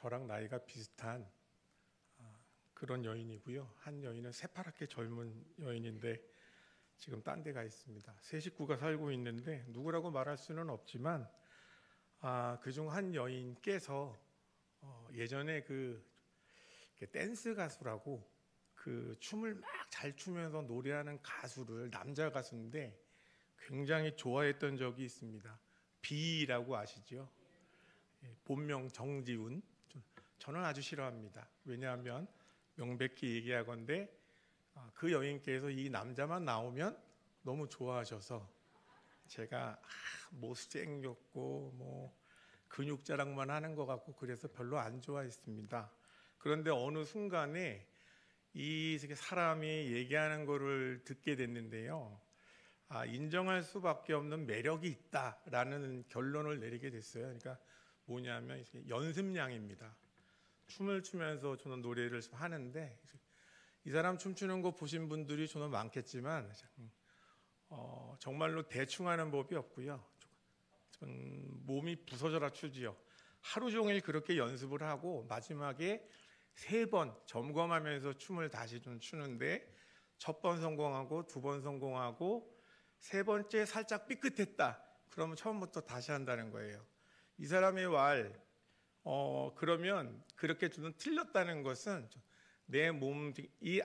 저랑 나이가 비슷한 그런 여인이고요. 한 여인은 새파랗게 젊은 여인인데 지금 딴 데 가 있습니다. 세 식구가 살고 있는데 누구라고 말할 수는 없지만 그중 한 여인께서 예전에 그 댄스 가수라고 그 춤을 막 잘 추면서 노래하는 가수를, 남자 가수인데 굉장히 좋아했던 적이 있습니다. 비라고 아시죠? 본명 정지훈. 저는 아주 싫어합니다. 왜냐하면 명백히 얘기하건대 그 여인께서 이 남자만 나오면 너무 좋아하셔서 제가 못생겼고 뭐 근육 자랑만 하는 것 같고 그래서 별로 안 좋아했습니다. 그런데 어느 순간에 이 사람이 얘기하는 거를 듣게 됐는데요. 인정할 수밖에 없는 매력이 있다라는 결론을 내리게 됐어요. 그러니까 뭐냐면 연습량입니다. 춤을 추면서 저는 노래를 하는데 이 사람 춤추는 거 보신 분들이 저는 많겠지만 정말로 대충 하는 법이 없고요. 몸이 부서져라 추지요. 하루 종일 그렇게 연습을 하고 마지막에 3번 점검하면서 춤을 다시 좀 추는데 첫 번 성공하고 2번 성공하고 3번째 살짝 삐끗했다. 그러면 처음부터 다시 한다는 거예요. 이 사람의 그러면 그렇게 저는 틀렸다는 것은 내 몸이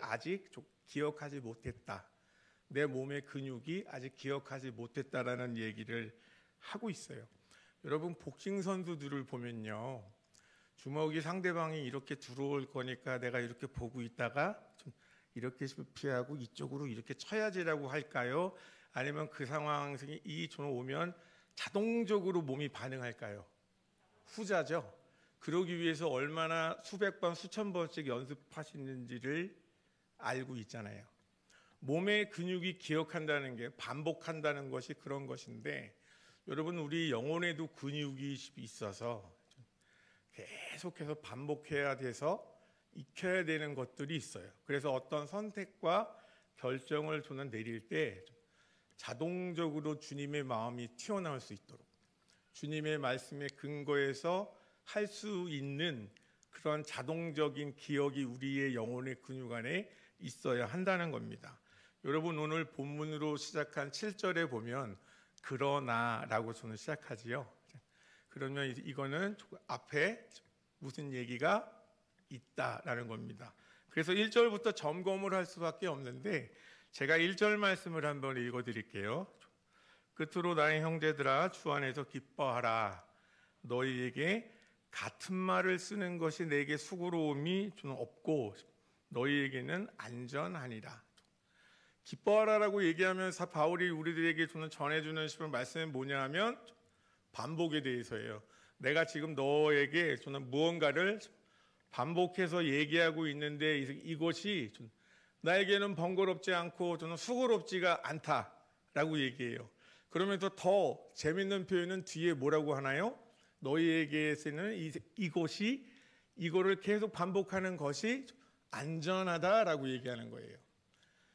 아직 기억하지 못했다. 내 몸의 근육이 아직 기억하지 못했다라는 얘기를 하고 있어요. 여러분 복싱 선수들을 보면요. 주먹이 상대방이 이렇게 들어올 거니까 내가 이렇게 보고 있다가 좀 이렇게 피하고 이쪽으로 이렇게 쳐야지라고 할까요? 아니면 그 상황이 저는 오면 자동적으로 몸이 반응할까요? 후자죠. 그러기 위해서 얼마나 수백 번, 수천 번씩 연습하시는지를 알고 있잖아요. 몸의 근육이 기억한다는 게 반복한다는 것이 그런 것인데 여러분 우리 영혼에도 근육이 있어서 계속해서 반복해야 돼서 익혀야 되는 것들이 있어요. 그래서 어떤 선택과 결정을 저는 내릴 때 자동적으로 주님의 마음이 튀어나올 수 있도록 주님의 말씀의 근거에서 할 수 있는 그런 자동적인 기억이 우리의 영혼의 근육 안에 있어야 한다는 겁니다. 여러분 오늘 본문으로 시작한 7절에 보면 그러나라고 저는 시작하지요. 그러면 이거는 앞에 무슨 얘기가 있다라는 겁니다. 그래서 1절부터 점검을 할 수밖에 없는데 제가 1절 말씀을 한번 읽어드릴게요. 끝으로 나의 형제들아 주 안에서 기뻐하라. 너희에게 같은 말을 쓰는 것이 내게 수고로움이 좀 없고 너희에게는 안전하니라. 기뻐하라라고 얘기하면서 바울이 우리들에게 저는 전해주는 말씀은 뭐냐 하면 반복에 대해서예요. 내가 지금 너에게 저는 무언가를 반복해서 얘기하고 있는데 이것이 나에게는 번거롭지 않고 저는 수고롭지가 않다라고 얘기해요. 그러면서 더 재밌는 표현은 뒤에 뭐라고 하나요? 너희에게서는 이거를 계속 반복하는 것이 안전하다라고 얘기하는 거예요.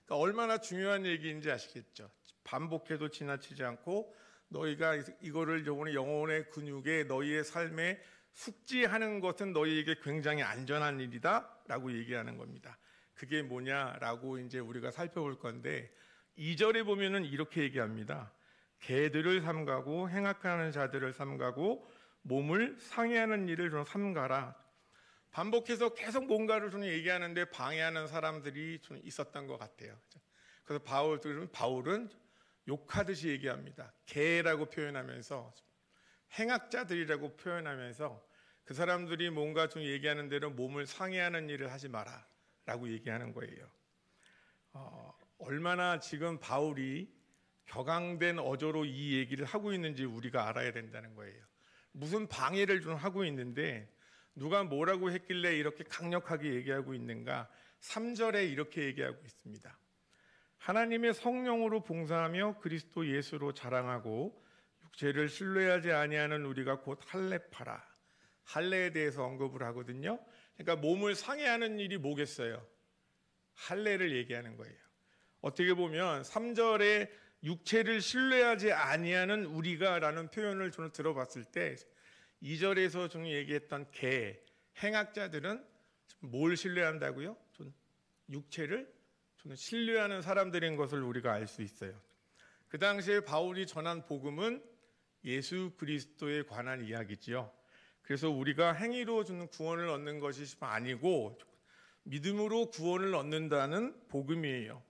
그러니까 얼마나 중요한 얘기인지 아시겠죠? 반복해도 지나치지 않고 너희가 이거를 영혼의 근육에 너희의 삶에 숙지하는 것은 너희에게 굉장히 안전한 일이다 라고 얘기하는 겁니다. 그게 뭐냐라고 이제 우리가 살펴볼 건데 2절에 보면은 이렇게 얘기합니다. 개들을 삼가고 행악하는 자들을 삼가고 몸을 상해하는 일을 좀 삼가라. 반복해서 계속 뭔가를 좀 얘기하는데 방해하는 사람들이 좀 있었던 것 같아요. 그래서 바울은 욕하듯이 얘기합니다. 개라고 표현하면서 행악자들이라고 표현하면서 그 사람들이 뭔가 좀 얘기하는 대로 몸을 상해하는 일을 하지 마라 라고 얘기하는 거예요. 얼마나 지금 바울이 격앙된 어조로 이 얘기를 하고 있는지 우리가 알아야 된다는 거예요. 무슨 방해를 좀 하고 있는데 누가 뭐라고 했길래 이렇게 강력하게 얘기하고 있는가? 3절에 이렇게 얘기하고 있습니다. 하나님의 성령으로 봉사하며 그리스도 예수로 자랑하고 육체를 신뢰하지 아니하는 우리가 곧 할례파라. 할례에 대해서 언급을 하거든요. 그러니까 몸을 상해하는 일이 뭐겠어요? 할례를 얘기하는 거예요. 어떻게 보면 3절에 육체를 신뢰하지 아니하는 우리가 라는 표현을 저는 들어봤을 때 2절에서 좀 얘기했던 개, 행악자들은 뭘 신뢰한다고요? 육체를 신뢰하는 사람들인 것을 우리가 알 수 있어요. 그 당시에 바울이 전한 복음은 예수 그리스도에 관한 이야기지요. 그래서 우리가 행위로 주는 구원을 얻는 것이 아니고 믿음으로 구원을 얻는다는 복음이에요.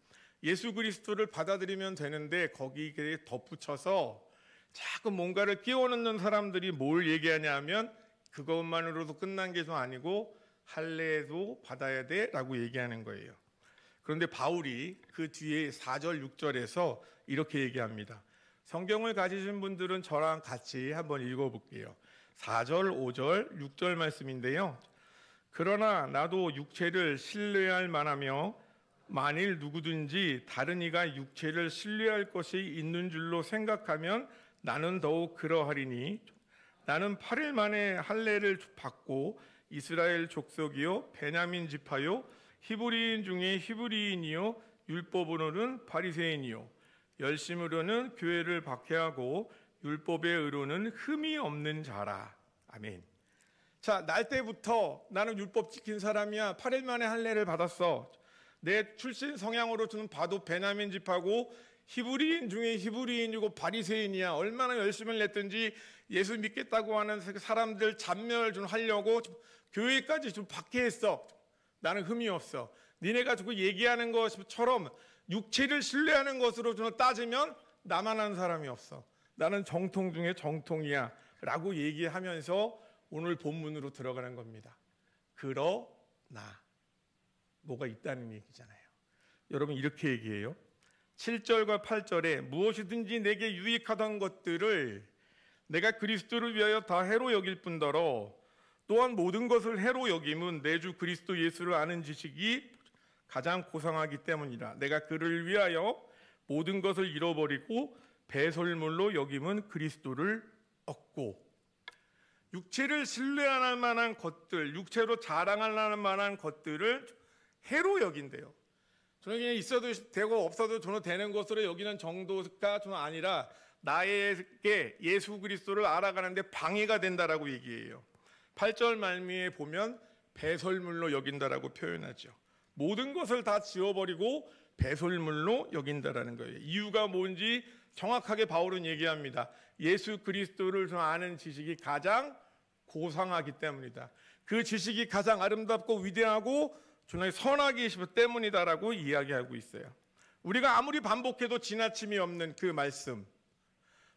예수 그리스도를 받아들이면 되는데 거기에 덧붙여서 자꾸 뭔가를 끼워넣는 사람들이 뭘 얘기하냐 하면 그것만으로도 끝난 게 좀 아니고 할례도 받아야 돼 라고 얘기하는 거예요. 그런데 바울이 그 뒤에 4절 6절에서 이렇게 얘기합니다. 성경을 가지신 분들은 저랑 같이 한번 읽어볼게요. 4절 5절 6절 말씀인데요. 그러나 나도 육체를 신뢰할 만하며 만일 누구든지 다른 이가 육체를 신뢰할 것이 있는 줄로 생각하면 나는 더욱 그러하리니 나는 8일 만에 할례를 받고 이스라엘 족속이요 베냐민 지파요 히브리인 중에 히브리인이요 율법으로는 바리새인이요 열심으로는 교회를 박해하고 율법의 의로는 흠이 없는 자라. 아멘. 자, 날 때부터 나는 율법 지킨 사람이야. 8일 만에 할례를 받았어. 내 출신 성향으로 좀 봐도 베냐민 지파고 히브리인 중에 히브리인이고 바리새인이야. 얼마나 열심을 냈든지 예수 믿겠다고 하는 사람들 잔멸 좀 하려고 교회까지 좀 박해했어. 나는 흠이 없어. 니네가 자꾸 얘기하는 것처럼 육체를 신뢰하는 것으로 좀 따지면 나만 한 사람이 없어. 나는 정통 중에 정통이야 라고 얘기하면서 오늘 본문으로 들어가는 겁니다. 그러나 뭐가 있다는 얘기잖아요. 여러분 이렇게 얘기해요. 7절과 8절에 무엇이든지 내게 유익하던 것들을 내가 그리스도를 위하여 다 해로 여길 뿐더러 또한 모든 것을 해로 여김은 내 주 그리스도 예수를 아는 지식이 가장 고상하기 때문이라. 내가 그를 위하여 모든 것을 잃어버리고 배설물로 여김은 그리스도를 얻고. 육체를 신뢰할 만한 것들, 육체로 자랑할 만한 것들을 해로 여긴대요. 저는 그냥 있어도 되고 없어도 저는 되는 것으로 여기는 정도가 좀 아니라 나에게 예수 그리스도를 알아가는데 방해가 된다라고 얘기해요. 8절 말미에 보면 배설물로 여긴다라고 표현하죠. 모든 것을 다 지워버리고 배설물로 여긴다라는 거예요. 이유가 뭔지 정확하게 바울은 얘기합니다. 예수 그리스도를 좀 아는 지식이 가장 고상하기 때문이다. 그 지식이 가장 아름답고 위대하고 저는 선하기 때문이다라고 이야기하고 있어요. 우리가 아무리 반복해도 지나침이 없는 그 말씀.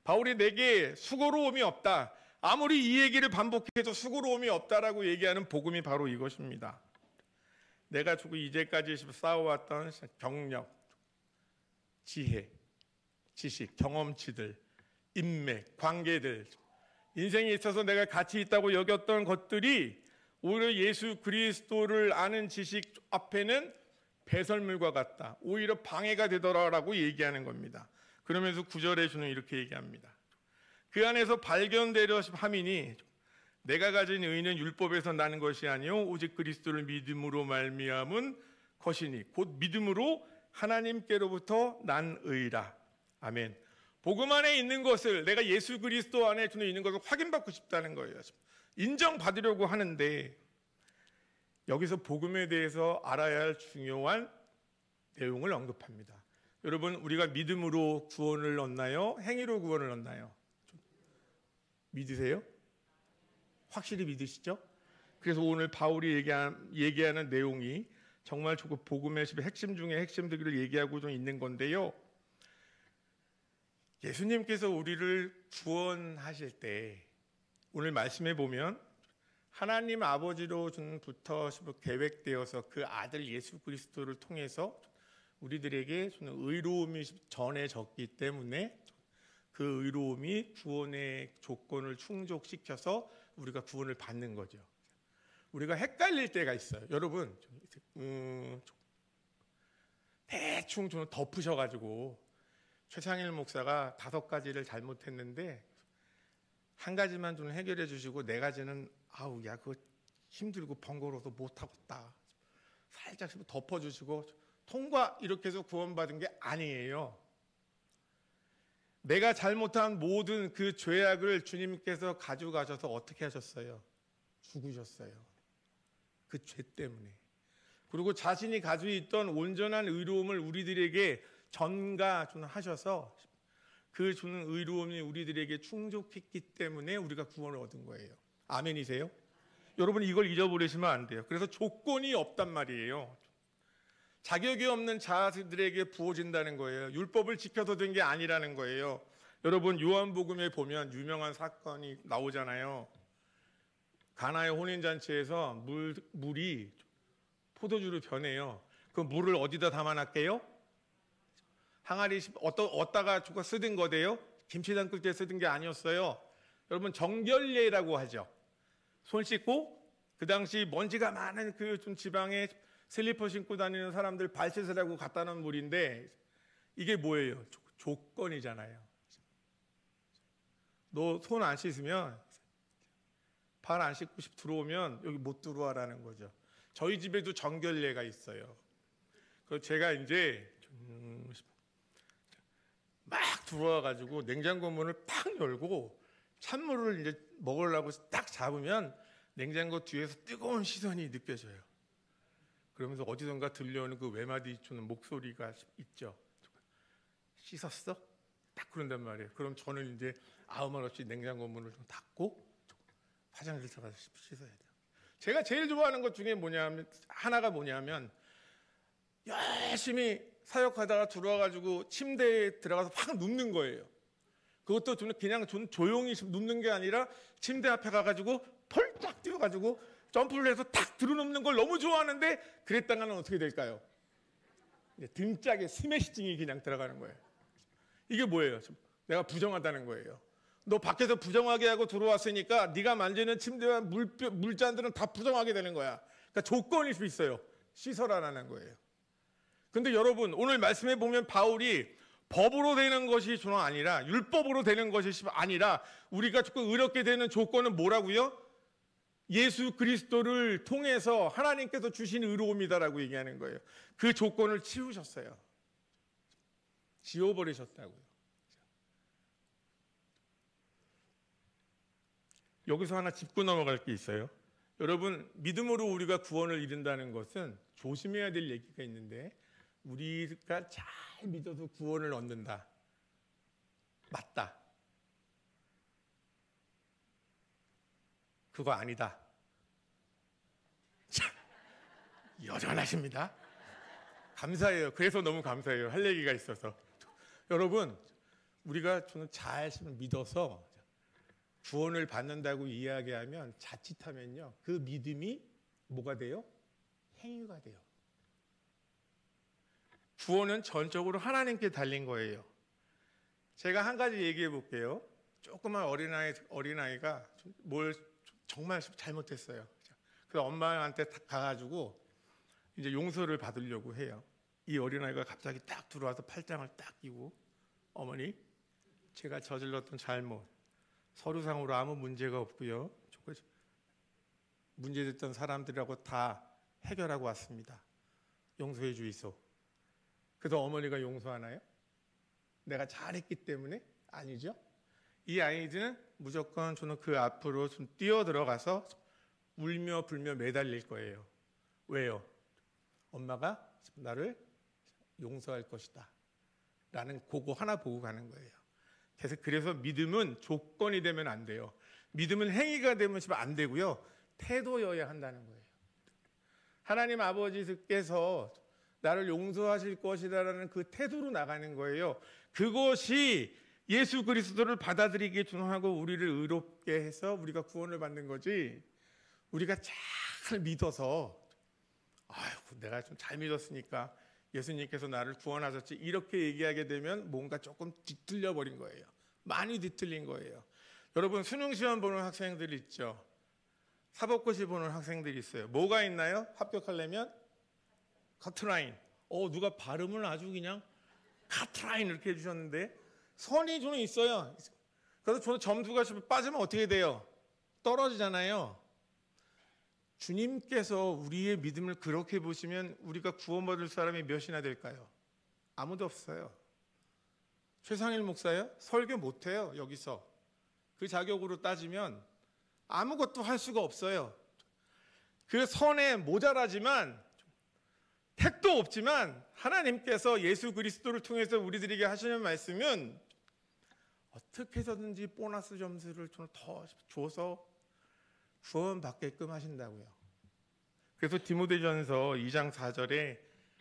바울이 내게 수고로움이 없다. 아무리 이 얘기를 반복해도 수고로움이 없다라고 얘기하는 복음이 바로 이것입니다. 내가 주고 이제까지 쌓아왔던 경력, 지혜, 지식, 경험치들, 인맥, 관계들, 인생에 있어서 내가 가치 있다고 여겼던 것들이 오히려 예수 그리스도를 아는 지식 앞에는 배설물과 같다. 오히려 방해가 되더라라고 얘기하는 겁니다. 그러면서 9절에 주는 이렇게 얘기합니다. 그 안에서 발견되려 함이니 내가 가진 의는 율법에서 나는 것이 아니요 오직 그리스도를 믿음으로 말미암은 것이니 곧 믿음으로 하나님께로부터 난 의라. 아멘. 복음 안에 있는 것을 내가 예수 그리스도 안에 있는 것을 확인받고 싶다는 거예요. 인정받으려고 하는데 여기서 복음에 대해서 알아야 할 중요한 내용을 언급합니다. 여러분 우리가 믿음으로 구원을 얻나요? 행위로 구원을 얻나요? 믿으세요? 확실히 믿으시죠? 그래서 오늘 바울이 얘기하는 내용이 정말 복음의 핵심 중에 핵심들을 얘기하고 좀 있는 건데요. 예수님께서 우리를 구원하실 때 오늘 말씀해 보면 하나님 아버지로부터 계획되어서 그 아들 예수 그리스도를 통해서 우리들에게 의로움이 전해졌기 때문에 그 의로움이 구원의 조건을 충족시켜서 우리가 구원을 받는 거죠. 우리가 헷갈릴 때가 있어요. 여러분 대충 좀 덮으셔가지고 최상일 목사가 5가지를 잘못했는데 한 가지만 좀 해결해 주시고 4가지는 아우 야 그거 힘들고 번거로워서 못하겠다 살짝 덮어주시고 통과 이렇게 해서 구원받은 게 아니에요. 내가 잘못한 모든 그 죄악을 주님께서 가져가셔서 어떻게 하셨어요? 죽으셨어요. 그 죄 때문에. 그리고 자신이 가지고 있던 온전한 의로움을 우리들에게 전가하셔서 그 주는 의로움이 우리들에게 충족했기 때문에 우리가 구원을 얻은 거예요. 아멘이세요? 여러분 이걸 잊어버리시면 안 돼요. 그래서 조건이 없단 말이에요. 자격이 없는 자들에게 부어진다는 거예요. 율법을 지켜서 된 게 아니라는 거예요. 여러분 요한복음에 보면 유명한 사건이 나오잖아요. 가나의 혼인잔치에서 물이 포도주로 변해요. 그 물을 어디다 담아놨게요? 항아리 어디다가 쓰던 거대요? 김치 담글 때 쓰던 게 아니었어요. 여러분 정결례라고 하죠. 손 씻고 그 당시 먼지가 많은 그 좀 지방에 슬리퍼 신고 다니는 사람들 발 씻으라고 갖다 놓은 물인데 이게 뭐예요? 조건이잖아요. 너 손 안 씻으면 발 안 씻고 들어오면 여기 못 들어와라는 거죠. 저희 집에도 정결례가 있어요. 그래서 제가 이제 막 들어와가지고 냉장고 문을 팍 열고 찬물을 이제 먹으려고 딱 잡으면 냉장고 뒤에서 뜨거운 시선이 느껴져요. 그러면서 어디선가 들려오는 그 외마디 주는 목소리가 있죠. 씻었어? 딱 그런단 말이에요. 그럼 저는 이제 아무 말 없이 냉장고 문을 좀 닫고 화장실 들어가서 씻어야 돼요. 제가 제일 좋아하는 것 중에 하나가 뭐냐면 열심히 사역하다가 들어와가지고 침대에 들어가서 확 눕는 거예요. 그것도 그냥 조용히 눕는 게 아니라 침대 앞에 가가지고 펄딱 뛰어가지고 점프를 해서 탁 들어눕는 걸 너무 좋아하는데 그랬다가는 어떻게 될까요? 등짝에 스매시징이 그냥 들어가는 거예요. 이게 뭐예요? 내가 부정하다는 거예요. 너 밖에서 부정하게 하고 들어왔으니까 네가 만지는 침대와 물잔들은 다 부정하게 되는 거야. 그러니까 조건일 수 있어요. 씻어라라는 거예요. 근데 여러분 오늘 말씀해 보면 바울이 법으로 되는 것이 아니라 율법으로 되는 것이 아니라 우리가 조금 의롭게 되는 조건은 뭐라고요? 예수 그리스도를 통해서 하나님께서 주신 의로움이다라고 얘기하는 거예요. 그 조건을 치우셨어요. 지워버리셨다고요. 여기서 하나 짚고 넘어갈 게 있어요. 여러분 믿음으로 우리가 구원을 이룬다는 것은 조심해야 될 얘기가 있는데 우리가 잘 믿어서 구원을 얻는다. 맞다. 그거 아니다. 참, 여전하십니다. 감사해요. 그래서 너무 감사해요. 할 얘기가 있어서. 여러분, 우리가 저는 잘 믿어서 구원을 받는다고 이야기하면 자칫하면요. 그 믿음이 뭐가 돼요? 행위가 돼요. 구원은 전적으로 하나님께 달린 거예요. 제가 한 가지 얘기해 볼게요. 조그만 어린아이가 뭘 정말 잘못했어요. 그래서 엄마한테 딱 가가지고 이제 용서를 받으려고 해요. 이 어린아이가 갑자기 딱 들어와서 팔짱을 딱 끼고 어머니, 제가 저질렀던 잘못 서류상으로 아무 문제가 없고요. 문제됐던 사람들하고 다 해결하고 왔습니다. 용서해 주이소. 그래서 어머니가 용서하나요? 내가 잘했기 때문에? 아니죠. 이 아이들은 무조건 저는 그 앞으로 좀 뛰어들어가서 울며 불며 매달릴 거예요. 왜요? 엄마가 나를 용서할 것이다 라는 그거 하나 보고 가는 거예요. 그래서 믿음은 조건이 되면 안 돼요. 믿음은 행위가 되면 안 되고요. 태도여야 한다는 거예요. 하나님 아버지께서 나를 용서하실 것이다라는 그 태도로 나가는 거예요. 그것이 예수 그리스도를 받아들이게 준하고 우리를 의롭게 해서 우리가 구원을 받는 거지. 우리가 잘 믿어서 내가 좀 잘 믿었으니까 예수님께서 나를 구원하셨지 이렇게 얘기하게 되면 뭔가 조금 뒤틀려 버린 거예요. 많이 뒤틀린 거예요. 여러분 수능 시험 보는 학생들이 있죠. 사법고시 보는 학생들이 있어요. 뭐가 있나요? 합격하려면 카트라인. 누가 발음을 아주 그냥 카트라인 이렇게 해주셨는데 선이 저는 있어요. 그래서 저는 점수가 빠지면 어떻게 돼요? 떨어지잖아요. 주님께서 우리의 믿음을 그렇게 보시면 우리가 구원받을 사람이 몇이나 될까요? 아무도 없어요. 최상일 목사요? 설교 못해요. 여기서. 그 자격으로 따지면 아무것도 할 수가 없어요. 그 선에 모자라지만 택도 없지만 하나님께서 예수 그리스도를 통해서 우리들에게 하시는 말씀은 어떻게 해서든지 보너스 점수를 좀 더 줘서 구원받게끔 하신다고요. 그래서 디모데전서 2장 4절에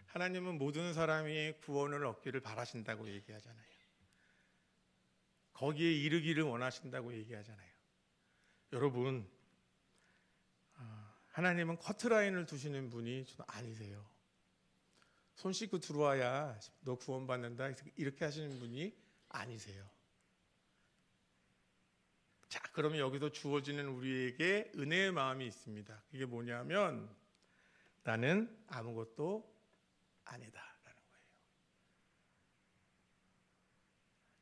하나님은 모든 사람이 구원을 얻기를 바라신다고 얘기하잖아요. 거기에 이르기를 원하신다고 얘기하잖아요. 여러분, 하나님은 커트라인을 두시는 분이 아니세요. 손 씻고 들어와야 너 구원받는다 이렇게 하시는 분이 아니세요. 자, 그러면 여기서 주어지는 우리에게 은혜의 마음이 있습니다. 그게 뭐냐면 나는 아무것도 아니다라는 거예요.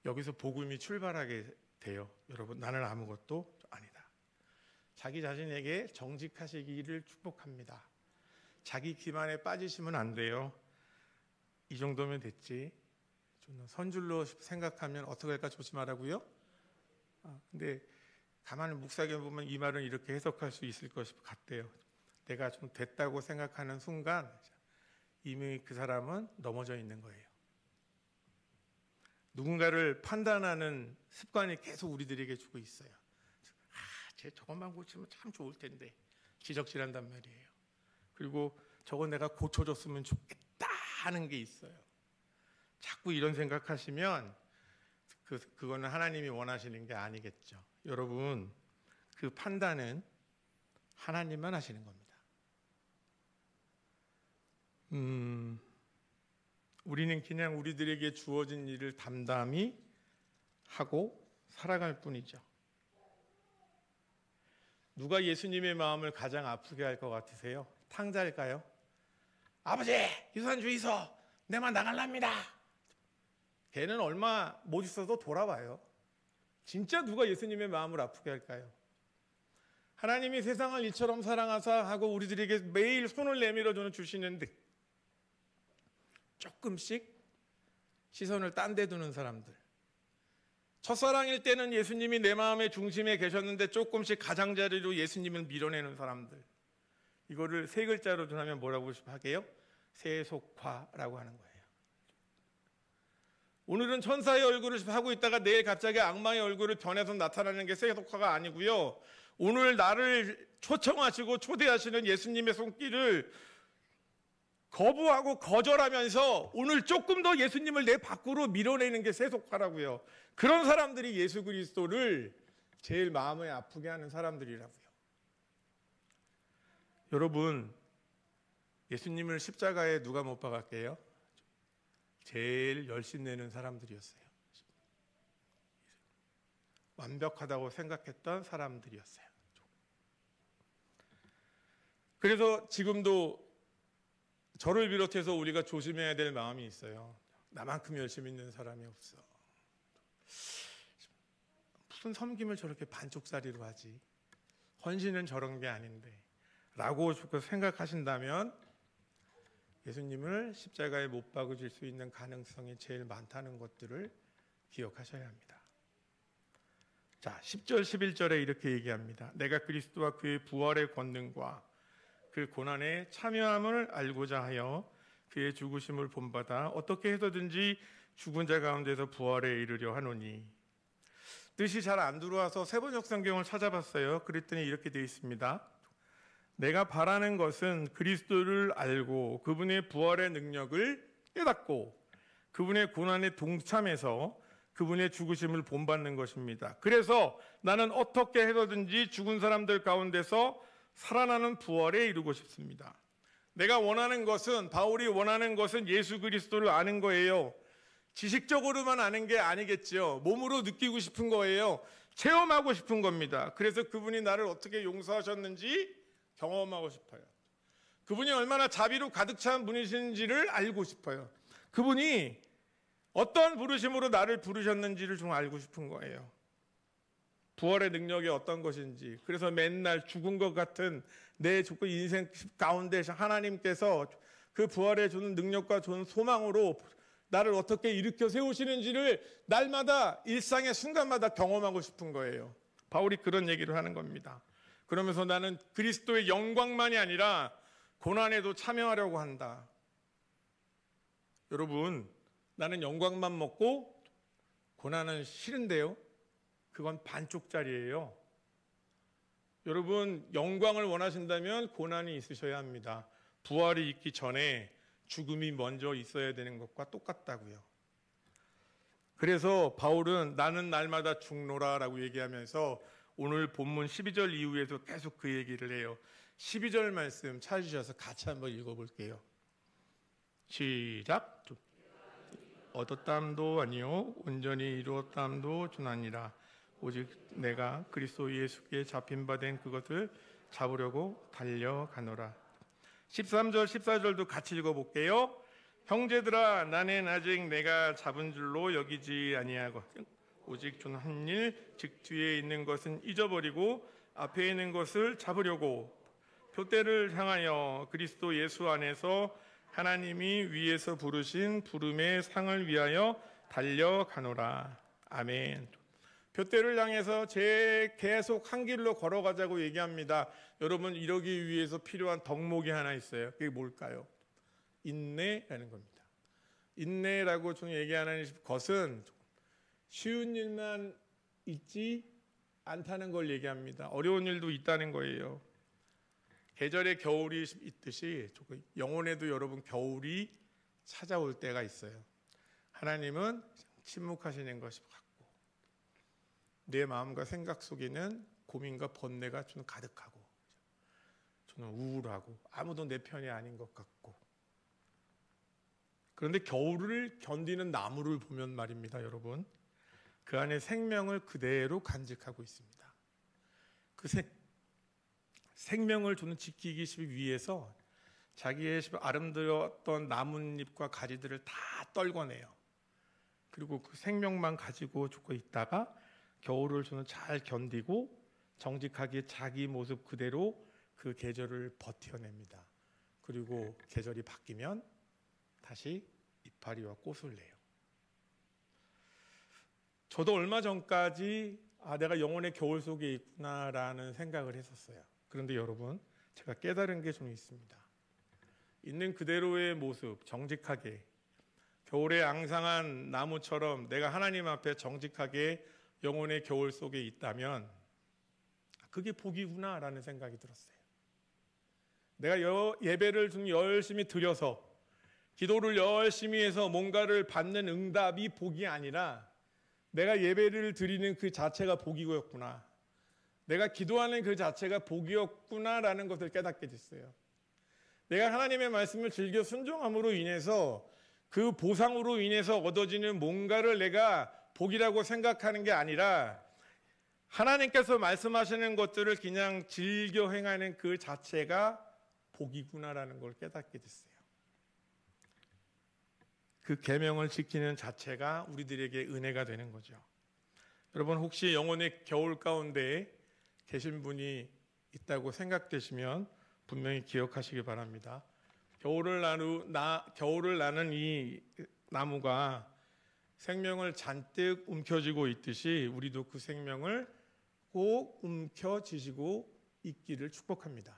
여기서 복음이 출발하게 돼요. 여러분, 나는 아무것도 아니다. 자기 자신에게 정직하시기를 축복합니다. 자기 기만에 빠지시면 안 돼요. 이 정도면 됐지. 좀 선줄로 생각하면 어떻게 할까 조심하라고요? 근데 가만히 묵상해 보면 이 말은 이렇게 해석할 수 있을 것 같대요. 내가 좀 됐다고 생각하는 순간 이미 그 사람은 넘어져 있는 거예요. 누군가를 판단하는 습관이 계속 우리들에게 주고 있어요. 쟤 저것만 고치면 참 좋을 텐데 지적질한단 말이에요. 그리고 저거 내가 고쳐줬으면 좋겠다 하는 게 있어요. 자꾸 이런 생각하시면 그거는 하나님이 원하시는 게 아니겠죠. 여러분, 그 판단은 하나님만 하시는 겁니다. 우리는 그냥 우리들에게 주어진 일을 담담히 하고 살아갈 뿐이죠. 누가 예수님의 마음을 가장 아프게 할 것 같으세요? 탕자일까요? 아버지, 유산 주이소, 내만 나갈랍니다. 걔는 얼마 못 있어도 돌아와요. 진짜 누가 예수님의 마음을 아프게 할까요? 하나님이 세상을 이처럼 사랑하사 하고 우리들에게 매일 손을 내밀어 주시는데 조금씩 시선을 딴 데 두는 사람들. 첫사랑일 때는 예수님이 내 마음의 중심에 계셨는데 조금씩 가장자리로 예수님을 밀어내는 사람들. 이거를 세 글자로 하면 뭐라고 하게요? 세속화라고 하는 거예요. 오늘은 천사의 얼굴을 하고 있다가 내일 갑자기 악마의 얼굴을 변해서 나타나는 게 세속화가 아니고요. 오늘 나를 초청하시고 초대하시는 예수님의 손길을 거부하고 거절하면서 오늘 조금 더 예수님을 내 밖으로 밀어내는 게 세속화라고요. 그런 사람들이 예수 그리스도를 제일 마음에 아프게 하는 사람들이라고요. 여러분, 예수님을 십자가에 누가 못 박았게요? 제일 열심 내는 사람들이었어요. 완벽하다고 생각했던 사람들이었어요. 그래서 지금도 저를 비롯해서 우리가 조심해야 될 마음이 있어요. 나만큼 열심히 있는 사람이 없어. 무슨 섬김을 저렇게 반쪽짜리로 하지? 헌신은 저런 게 아닌데 라고 생각하신다면 예수님을 십자가에 못 박으실 수 있는 가능성이 제일 많다는 것들을 기억하셔야 합니다. 자, 10절 11절에 이렇게 얘기합니다. 내가 그리스도와 그의 부활의 권능과 그 고난에 참여함을 알고자 하여 그의 죽으심을 본받아 어떻게 해서든지 죽은 자 가운데서 부활에 이르려 하노니. 뜻이 잘 안 들어와서 세번역 성경을 찾아봤어요. 그랬더니 이렇게 되어 있습니다. 내가 바라는 것은 그리스도를 알고 그분의 부활의 능력을 깨닫고 그분의 고난에 동참해서 그분의 죽으심을 본받는 것입니다. 그래서 나는 어떻게 해서든지 죽은 사람들 가운데서 살아나는 부활에 이르고 싶습니다. 내가 원하는 것은, 바울이 원하는 것은 예수 그리스도를 아는 거예요. 지식적으로만 아는 게 아니겠죠. 몸으로 느끼고 싶은 거예요. 체험하고 싶은 겁니다. 그래서 그분이 나를 어떻게 용서하셨는지 경험하고 싶어요. 그분이 얼마나 자비로 가득 찬 분이신지를 알고 싶어요. 그분이 어떤 부르심으로 나를 부르셨는지를 좀 알고 싶은 거예요. 부활의 능력이 어떤 것인지. 그래서 맨날 죽은 것 같은 내 인생 가운데 하나님께서 그 부활에 주는 능력과 주는 소망으로 나를 어떻게 일으켜 세우시는지를 날마다 일상의 순간마다 경험하고 싶은 거예요. 바울이 그런 얘기를 하는 겁니다. 그러면서 나는 그리스도의 영광만이 아니라 고난에도 참여하려고 한다. 여러분, 나는 영광만 먹고 고난은 싫은데요. 그건 반쪽짜리예요. 여러분, 영광을 원하신다면 고난이 있으셔야 합니다. 부활이 있기 전에 죽음이 먼저 있어야 되는 것과 똑같다고요. 그래서 바울은 나는 날마다 죽노라라고 얘기하면서 오늘 본문 12절 이후에도 계속 그 얘기를 해요. 12절 말씀 찾으셔서 같이 한번 읽어볼게요. 시작. 얻었담도 아니요 온전히 이루었담도 주나니라. 오직 내가 그리스도 예수께 잡힌 바 된 그것을 잡으려고 달려가노라. 13절 14절도 같이 읽어볼게요. 형제들아, 나는 아직 내가 잡은 줄로 여기지 아니하고 오직 준 한 일, 즉 뒤에 있는 것은 잊어버리고 앞에 있는 것을 잡으려고 표대를 향하여 그리스도 예수 안에서 하나님이 위에서 부르신 부름의 상을 위하여 달려가노라. 아멘. 표대를 향해서 계속 한 길로 걸어가자고 얘기합니다. 여러분, 이러기 위해서 필요한 덕목이 하나 있어요. 그게 뭘까요? 인내라는 겁니다. 인내라고 저는 얘기하는 것은 쉬운 일만 있지 않다는 걸 얘기합니다. 어려운 일도 있다는 거예요. 계절에 겨울이 있듯이 영혼에도 여러분 겨울이 찾아올 때가 있어요. 하나님은 침묵하시는 것이 같고 내 마음과 생각 속에는 고민과 번뇌가 좀 가득하고 저는 우울하고 아무도 내 편이 아닌 것 같고, 그런데 겨울을 견디는 나무를 보면 말입니다, 여러분, 그 안에 생명을 그대로 간직하고 있습니다. 그 생명을 저는 지키기 위해서 자기의 아름다웠던 나뭇잎과 가지들을 다 떨궈내요. 그리고 그 생명만 가지고 죽고 있다가 겨울을 저는 잘 견디고 정직하게 자기 모습 그대로 그 계절을 버텨냅니다. 그리고 계절이 바뀌면 다시 이파리와 꽃을 내요. 저도 얼마 전까지 내가 영혼의 겨울 속에 있구나라는 생각을 했었어요. 그런데 여러분, 제가 깨달은 게 좀 있습니다. 있는 그대로의 모습, 정직하게 겨울에 앙상한 나무처럼 내가 하나님 앞에 정직하게 영혼의 겨울 속에 있다면 그게 복이구나라는 생각이 들었어요. 내가 예배를 좀 열심히 드려서 기도를 열심히 해서 뭔가를 받는 응답이 복이 아니라 내가 예배를 드리는 그 자체가 복이었구나, 내가 기도하는 그 자체가 복이었구나라는 것을 깨닫게 됐어요. 내가 하나님의 말씀을 즐겨 순종함으로 인해서 그 보상으로 인해서 얻어지는 뭔가를 내가 복이라고 생각하는 게 아니라 하나님께서 말씀하시는 것들을 그냥 즐겨 행하는 그 자체가 복이구나라는 걸 깨닫게 됐어요. 그 계명을 지키는 자체가 우리들에게 은혜가 되는 거죠. 여러분, 혹시 영혼의 겨울 가운데 계신 분이 있다고 생각되시면 분명히 기억하시기 바랍니다. 겨울을 나는 이 나무가 생명을 잔뜩 움켜쥐고 있듯이 우리도 그 생명을 꼭 움켜쥐시고 있기를 축복합니다.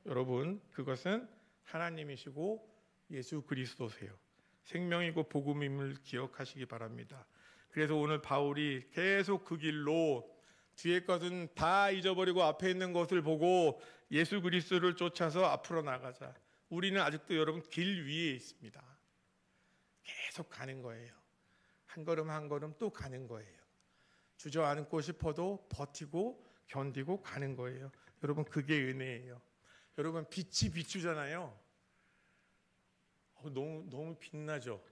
여러분, 그것은 하나님이시고 예수 그리스도세요. 생명이고 복음임을 기억하시기 바랍니다. 그래서 오늘 바울이 계속 그 길로 뒤에 것은 다 잊어버리고 앞에 있는 것을 보고 예수 그리스도를 쫓아서 앞으로 나가자. 우리는 아직도 여러분 길 위에 있습니다. 계속 가는 거예요. 한 걸음 한 걸음 또 가는 거예요. 주저앉고 싶어도 버티고 견디고 가는 거예요. 여러분, 그게 은혜예요. 여러분, 빛이 비추잖아요. 너무 빛나죠.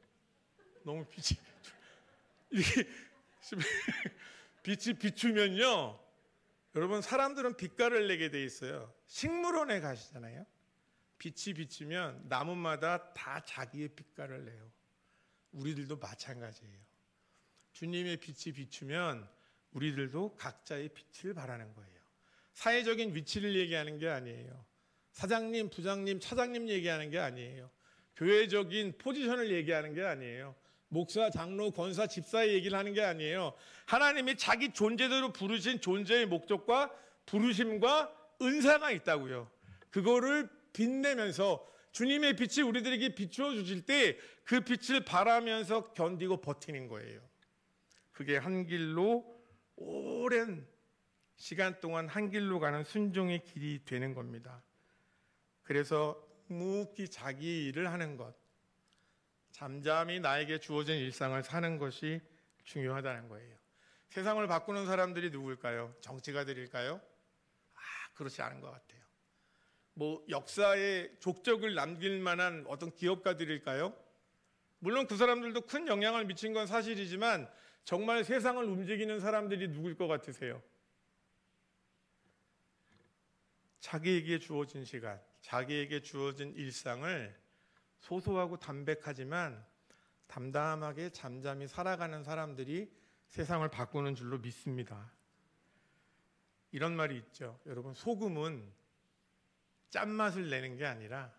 너무 이게 빛이 비추면요, 여러분, 사람들은 빛깔을 내게 돼 있어요. 식물원에 가시잖아요. 빛이 비추면 나무마다 다 자기의 빛깔을 내요. 우리들도 마찬가지예요. 주님의 빛이 비추면 우리들도 각자의 빛을 발하는 거예요. 사회적인 위치를 얘기하는 게 아니에요. 사장님, 부장님, 차장님 얘기하는 게 아니에요. 교회적인 포지션을 얘기하는 게 아니에요. 목사, 장로, 권사, 집사의 얘기를 하는 게 아니에요. 하나님이 자기 존재대로 부르신 존재의 목적과 부르심과 은사가 있다고요. 그거를 빛내면서 주님의 빛이 우리들에게 비추어 주실 때 그 빛을 바라면서 견디고 버티는 거예요. 그게 한 길로 오랜 시간 동안 한 길로 가는 순종의 길이 되는 겁니다. 그래서 묵묵히 자기 일을 하는 것, 잠잠히 나에게 주어진 일상을 사는 것이 중요하다는 거예요. 세상을 바꾸는 사람들이 누구일까요? 정치가들일까요? 그렇지 않은 것 같아요. 뭐 역사에 족적을 남길 만한 어떤 기업가들일까요? 물론 그 사람들도 큰 영향을 미친 건 사실이지만 정말 세상을 움직이는 사람들이 누구일 것 같으세요? 자기에게 주어진 시간, 자기에게 주어진 일상을 소소하고 담백하지만 담담하게 잠잠히 살아가는 사람들이 세상을 바꾸는 줄로 믿습니다. 이런 말이 있죠. 여러분, 소금은 짠맛을 내는 게 아니라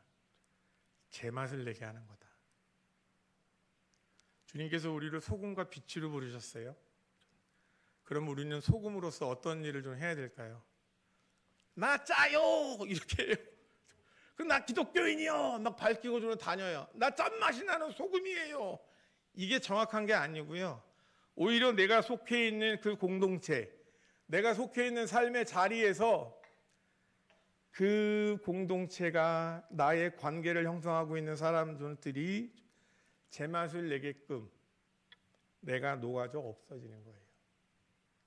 제맛을 내게 하는 거다. 주님께서 우리를 소금과 빛으로 부르셨어요. 그럼 우리는 소금으로서 어떤 일을 좀 해야 될까요? 나 짜요! 이렇게 해요. 나 기독교인이요! 막 밝히고 저는 다녀요. 나 짠맛이 나는 소금이에요. 이게 정확한 게 아니고요. 오히려 내가 속해 있는 그 공동체, 내가 속해 있는 삶의 자리에서 그 공동체가 나의 관계를 형성하고 있는 사람들이 제맛을 내게끔 내가 녹아져 없어지는 거예요.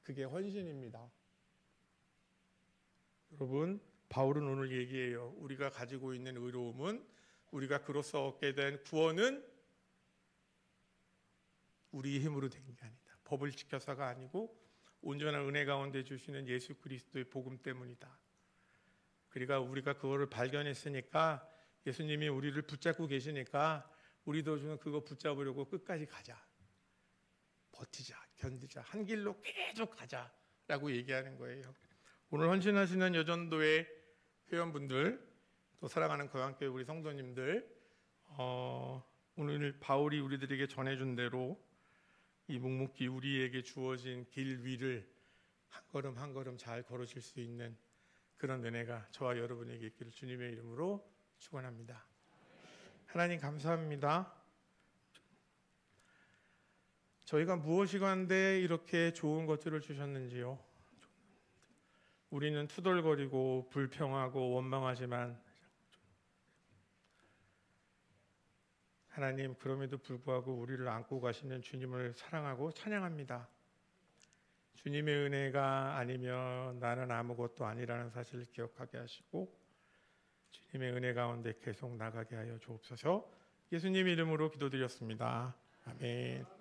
그게 헌신입니다. 여러분, 바울은 오늘 얘기해요. 우리가 가지고 있는 의로움은, 우리가 그로써 얻게 된 구원은 우리의 힘으로 된 게 아니다. 법을 지켜서가 아니고 온전한 은혜 가운데 주시는 예수 그리스도의 복음 때문이다. 그러니까 우리가 그거를 발견했으니까, 예수님이 우리를 붙잡고 계시니까 우리도 좀 그거 붙잡으려고 끝까지 가자. 버티자, 견디자, 한 길로 계속 가자라고 얘기하는 거예요. 오늘 헌신하시는 여전도의 회원분들, 또 사랑하는 거양교회 우리 성도님들, 오늘 바울이 우리들에게 전해준 대로 이 묵묵히 우리에게 주어진 길 위를 한 걸음 한 걸음 잘 걸으실 수 있는 그런 은혜가 저와 여러분에게 있기를 주님의 이름으로 축원합니다. 하나님 감사합니다. 저희가 무엇이 간데 이렇게 좋은 것들을 주셨는지요. 우리는 투덜거리고 불평하고 원망하지만 하나님, 그럼에도 불구하고 우리를 안고 가시는 주님을 사랑하고 찬양합니다. 주님의 은혜가 아니면 나는 아무것도 아니라는 사실을 기억하게 하시고 주님의 은혜 가운데 계속 나가게 하여 주옵소서. 예수님 이름으로 기도드렸습니다. 아멘.